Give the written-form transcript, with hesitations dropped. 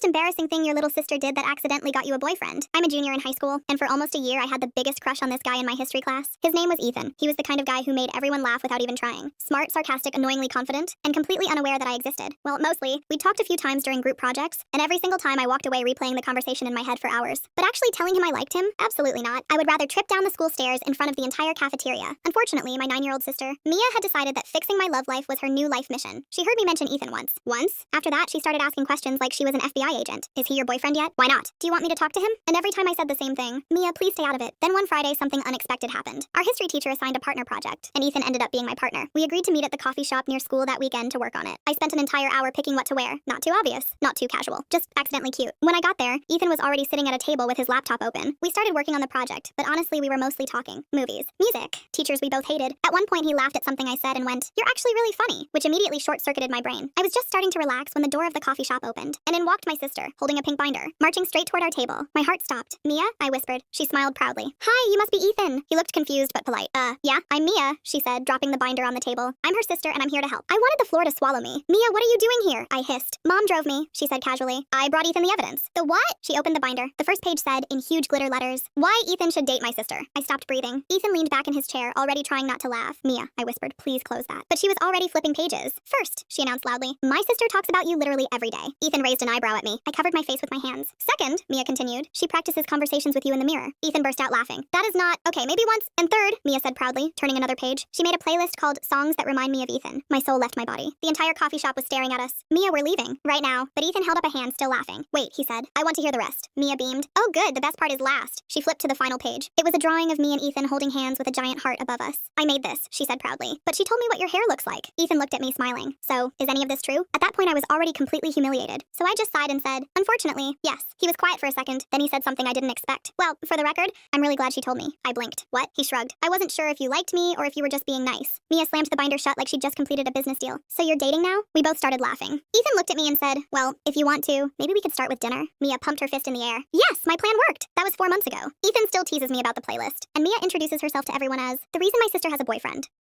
embarrassing thing your little sister did that accidentally got you a boyfriend? I'm a junior in high school, and for almost a year I had the biggest crush on this guy in my history class. His name was Ethan. He was the kind of guy who made everyone laugh without even trying. Smart, sarcastic, annoyingly confident, and completely unaware that I existed. Well, mostly. We'd talked a few times during group projects, and every single time I walked away replaying the conversation in my head for hours. But actually telling him I liked him? Absolutely not. I would rather trip down the school stairs in front of the entire cafeteria. Unfortunately, my 9-year-old sister, Mia, had decided that fixing my love life was her new life mission. She heard me mention Ethan once. After that, she started asking questions like she was an FBI agent. Is he your boyfriend yet? Why not? Do you want me to talk to him? And every time I said the same thing, Mia, please stay out of it. Then one Friday, something unexpected happened. Our history teacher assigned a partner project, and Ethan ended up being my partner. We agreed to meet at the coffee shop near school that weekend to work on it. I spent an entire hour picking what to wear. Not too obvious, not too casual, just accidentally cute. When I got there, Ethan was already sitting at a table with his laptop open. We started working on the project, but honestly, we were mostly talking. Movies, music, teachers we both hated. At one point, he laughed at something I said and went, "You're actually really funny," which immediately short-circuited my brain. I was just starting to relax when the door of the coffee shop opened, and in walked my sister, holding a pink binder, marching straight toward our table. My heart stopped. "Mia?" I whispered. She smiled proudly. "Hi, you must be Ethan." He looked confused but polite. Yeah, I'm Mia," she said, dropping the binder on the table. "I'm her sister and I'm here to help." I wanted the floor to swallow me. "Mia, what are you doing here?" I hissed. "Mom drove me," she said casually. "I brought Ethan the evidence." "The what?" She opened the binder. The first page said, in huge glitter letters, "Why Ethan should date my sister." I stopped breathing. Ethan leaned back in his chair, already trying not to laugh. "Mia," I whispered, "please close that." But she was already flipping pages. "First," she announced loudly, "my sister talks about you literally every day." Ethan raised an eyebrow at me. I covered my face with my hands. "Second," Mia continued, "she practices conversations with you in the mirror." Ethan burst out laughing. "That is not, okay, maybe once." "And third," Mia said proudly, turning another page, "she made a playlist called Songs That Remind Me of Ethan." My soul left my body. The entire coffee shop was staring at us. "Mia, we're leaving. Right now." But Ethan held up a hand, still laughing. "Wait," he said. "I want to hear the rest." Mia beamed. "Oh good, the best part is last." She flipped to the final page. It was a drawing of me and Ethan holding hands with a giant heart above us. "I made this," she said proudly. "But she told me what your hair looks like." Ethan looked at me smiling. "So, is any of this true?" At that point I was already completely humiliated. So I just sighed and said, "Unfortunately, yes." He was quiet for a second, then he said something I didn't expect. "Well, for the record, I'm really glad she told me." I blinked. "What?" He shrugged. "I wasn't sure if you liked me or if you were just being nice." Mia slammed the binder shut like she'd just completed a business deal. "So you're dating now?" We both started laughing. Ethan looked at me and said, "Well, if you want to, maybe we could start with dinner." Mia pumped her fist in the air. "Yes, my plan worked." That was 4 months ago. Ethan still teases me about the playlist, and Mia introduces herself to everyone as the reason my sister has a boyfriend.